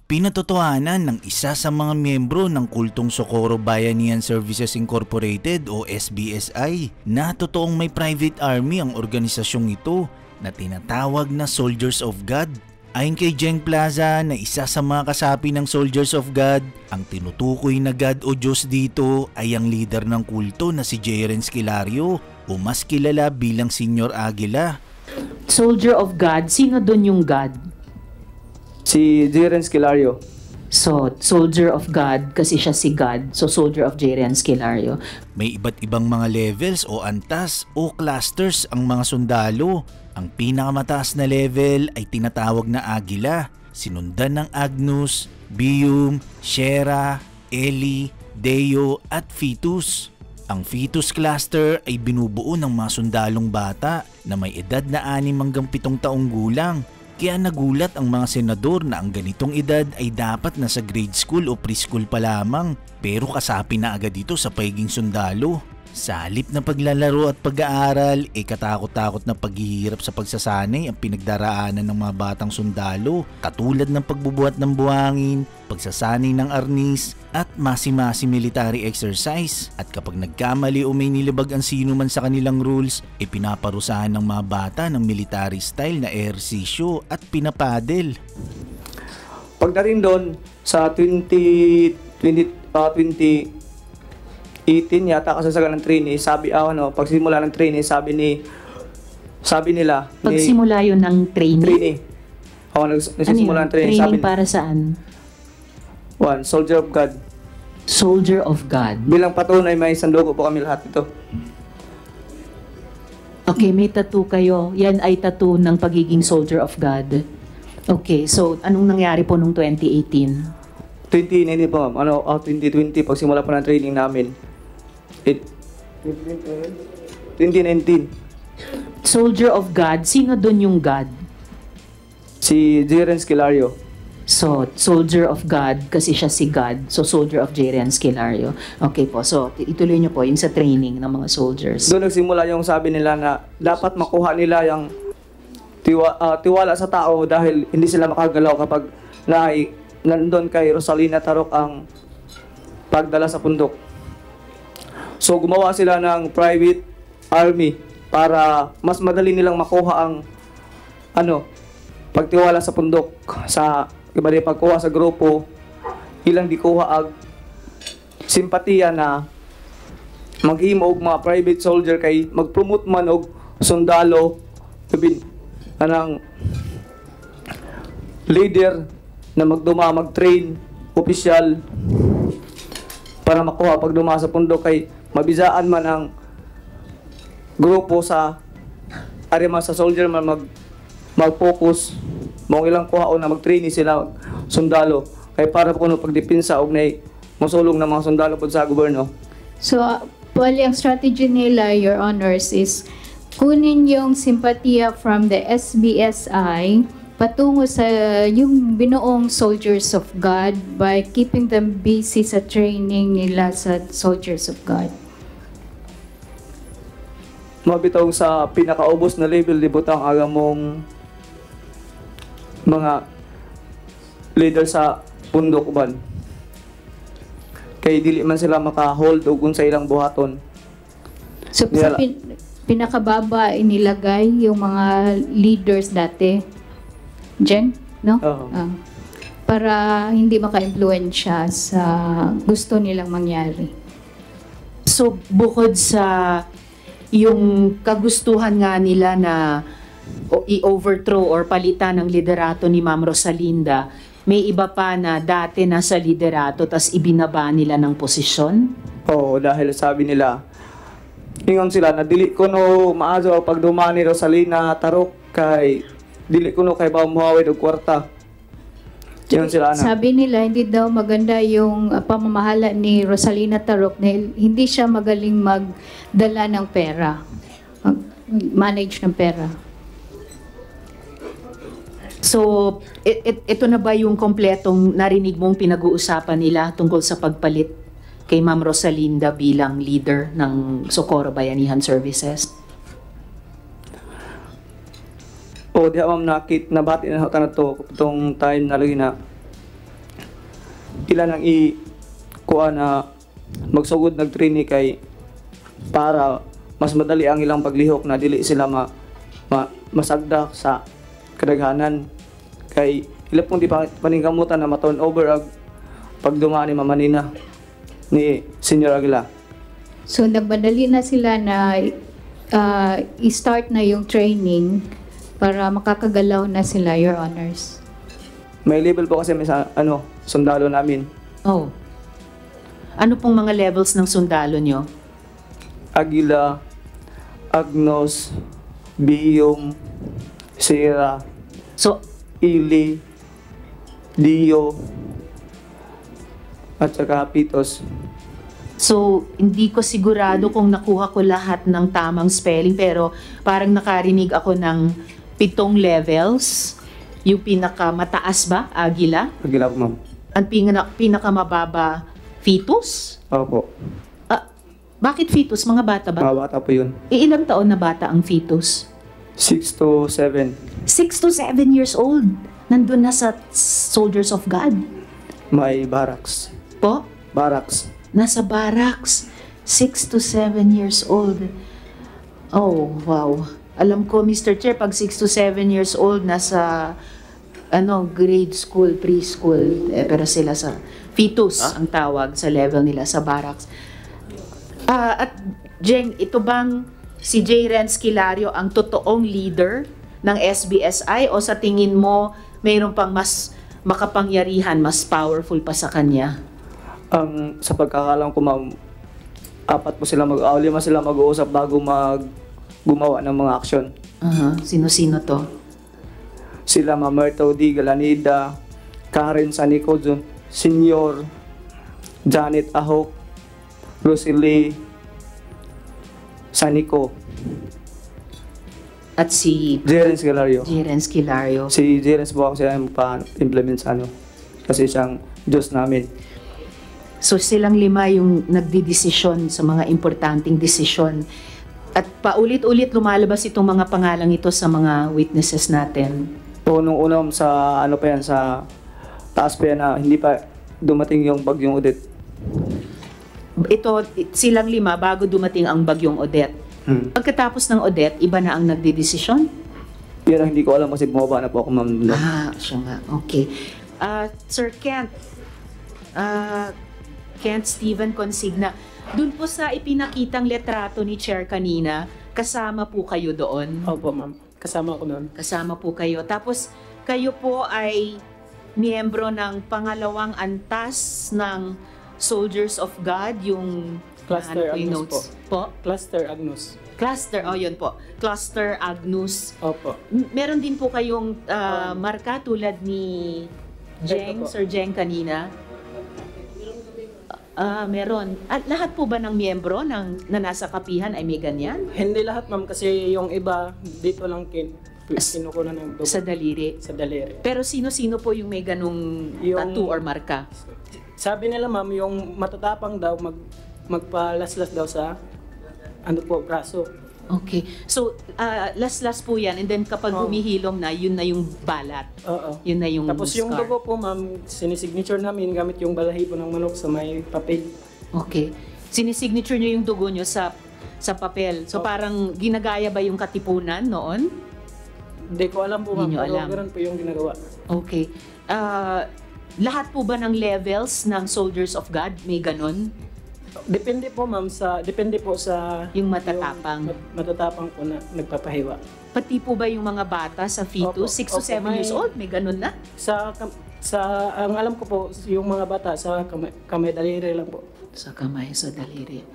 Pinatotohanan ng isa sa mga miyembro ng kultong Socorro Bayanihan Services Incorporated o SBSI na totoong may private army ang organisasyong ito na tinatawag na Soldiers of God. Ayon kay Jeng Plaza na isa sa mga kasapi ng Soldiers of God, ang tinutukoy na God o Diyos dito ay ang leader ng kulto na si Jeren Skilario o mas kilala bilang Senior Aguila. Soldier of God, sino dun yung God? Si Jeren Skilario. So, Soldier of God kasi siya si God. So, Soldier of Jeren Skilario. May iba't ibang mga levels o antas o clusters ang mga sundalo. Ang pinakamataas na level ay tinatawag na Agila, sinundan ng Agnus, Bium, Shera, Eli, Deo at Fetus. Ang Fetus cluster ay binubuo ng mga sundalong bata na may edad na 6 hanggang 7 taong gulang. Kaya nagulat ang mga senador na ang ganitong edad ay dapat nasa grade school o preschool pa lamang, pero kasapi na agad ito sa pagiging sundalo. Sa halip na paglalaro at pag-aaral, katakot-takot na paghihirap sa pagsasanay ang pinagdaraanan ng mga batang sundalo, katulad ng pagbubuhat ng buhangin, pagsasanay ng arnis, at masi-masi military exercise. At kapag nagkamali o may nilibag ang sino man sa kanilang rules, pinaparusahan ng mga bata ng military style na ehersisyo at pinapadel. Pagdating doon sa 2018 yata kasasagan ng training, pagsimula ng training, sabi nila Pagsimula yun ng training? Nagsimula ng training. Training para saan? Soldier of God. Soldier of God. Bilang patunay, may sandugo po kami lahat ito. Okay, may tattoo kayo. Yan ay tattoo ng pagiging Soldier of God. Okay, so anong nangyari po nung 2018? 2019 po, 2020, pagsimula po ng training namin. 2019. Soldier of God, sino dun yung God? Si Jeren Skilario. So, Soldier of God, kasi siya si God. So, Soldier of Jeren Skilario. Okay po, so ituloy niyo po yung sa training ng mga soldiers. Doon nagsimula yung sabi nila na dapat makuha nila yung tiwala sa tao dahil hindi sila makagalaw kapag nandun kay Rosalina Tarok ang pagdala sa bundok. So gumawa sila ng private army para mas madali nilang makuha ang pagtiwala sa bundok. Sa iba din pagkuha sa grupo, ilang di kuha ag simpatiya na maghimo og mga private soldier kay mag-promote man og sundalo anang leader na mag-train opisyal para makuha pag duma sa bundok kay mabizaan man ang grupo sa arima sa soldier man mag-focus mo ilang kuha o na mag-training sila sundalo kay para po kuno pagdepensa og nay mosulong ng mga sundalo pod sa gobyerno. So, bali ang strategy nila, Your Honors, is kunin yung simpatiya from the SBSI patungo sa yung binuong Soldiers of God by keeping them busy sa training nila sa Soldiers of God. Mabitaw sa pinakaubos na level, libutang agamong mga leader sa bundok uban. Kay dili man sila maka-hold o kung sa ilang buhaton. So, sa pinakababa inilagay yung mga leaders dati. Jen, no? Para hindi maka-impluwensya sa gusto nilang mangyari. So, bukod sa yung kagustuhan nga nila na i-overthrow or palitan ng liderato ni Ma'am Rosalinda, may iba pa na dati nasa liderato tas ibinaba nila ng posisyon? Oo, dahil sabi nila, ingon sila na dili ko no maazo pagduma ni Rosalina Tarok kay dili ko no kay ba muhawid og kwarta. Yun sila na. Sabi nila hindi daw maganda yung pamamahala ni Rosalina Tarok dahil hindi siya magaling magdala ng pera. Manage ng pera. So, ito na ba yung kompletong narinig mong pinag-uusapan nila tungkol sa pagpalit kay Ma'am Rosalinda bilang leader ng Socorro Bayanihan Services? O, diha ma'am nabati na to itong time na lagi na ilan ang kuha na magsugod nag-trainee kay para mas madali ang ilang paglihok na dili sila masagda sa kadaghanan kay ila pong di paningkamutan na ma-turn over ang pagdumaan ni Mama Nina ni Senior Aguila. So nagmadali na sila na i-start na yung training para makakagalaw na sila, Your Honors. May level po kasi may sundalo namin. Oh. Ano pong mga levels ng sundalo nyo? Aguila, Agnos, Biyong, Sierra, So, Ili, Dio, at saka Pitos. So, hindi ko sigurado kung nakuha ko lahat ng tamang spelling pero parang nakarinig ako ng 7 levels. Yung pinakamataas ba, Aguila? Aguila po, ma'am. Ang pinakamababa, fetus? Opo. Bakit fetus? Mga bata ba? Mga bata po yun. Ilang taon na bata ang fetus? 6 to 7. 6 to 7 years old. Nandun na sa Soldiers of God. May barracks. Po? Barracks. Nasa barracks. 6 to 7 years old. Oh, wow. Alam ko, Mr. Chair, pag 6 to 7 years old, nasa grade school, preschool, pero sila sa fetus ang tawag sa level nila sa barracks. At Jeng, ito bang si J. Renz Kilario ang totoong leader ng SBSI o sa tingin mo mayroon pang mas makapangyarihan, mas powerful pa sa kanya? Sa pagkakalam ko, ma'am, 4 po sila 5 sila mag-uusap bago gumawa ng mga aksyon. Sino-sino to? Sila Ma'am Myrtle D. Galanida, Karen Sanico, Senior, Janet Ahok, Rosalie Sanico, at si Jerens Galario. Renz Kilario. Si Jerens po ako sila pa-implement sa kasi siyang Diyos namin. So silang 5 yung nagdidesisyon sa mga importanteng desisyon. At paulit-ulit lumalabas itong mga pangalang ito sa mga witnesses natin. So nung unang sa sa taas pa yan na hindi pa dumating yung bagyong Odette. Ito, silang 5 bago dumating ang bagyong Odette. Pagkatapos ng Odette, iba na ang nagdidesisyon? Yan ang hindi ko alam kasi bumaba na po ako, ma'am. Siya nga. Okay. Sir Kent, Kent Steven Consigna, dun po sa ipinakitang letrato ni Chair kanina, kasama po kayo doon? Opo, ma'am. Kasama ako doon. Kasama po kayo. Tapos, kayo po ay miyembro ng pangalawang antas ng Soldiers of God, yung Cluster yung Agnus notes po. Cluster Agnus. Cluster, yun po. Cluster Agnus. Opo. Meron din po kayong marka tulad ni Jeng, Ito po. Sir Jeng kanina? Meron. At lahat po ba ng miyembro na nasa kapihan ay may ganyan? Hindi lahat, ma'am, kasi yung iba dito lang kinukunan ng dugo Sa daliri. sa daliri. Pero sino-sino po yung may ganung Yung- tattoo or marka? Sabi nila, ma'am, yung matatapang daw magpalaslas daw sa braso. Okay. So, last po yan. And then kapag humihilom na, yun na yung balat. Oo. Yun na yung Tapos yung scar. dugo po, ma'am, sinisignature namin gamit yung balahibo ng manok sa may papel. Okay. Sinisignature nyo yung dugo nyo sa papel. So, parang ginagaya ba yung katipunan noon? Hindi ko alam po, ma'am. Hindi nyo Pero alam. ganun po yung ginagawa. Okay. Lahat po ba ng levels ng Soldiers of God may ganon? Depende po, ma'am, depende po sa Yung matatapang. matatapang po na nagpapahiwa. Pati po ba yung mga bata sa fetus, Opo. 6 to Opo, 7 years may- old, may ganon na? Ang alam ko po, yung mga bata sa kamay daliri lang po. Sa kamay, sa daliri.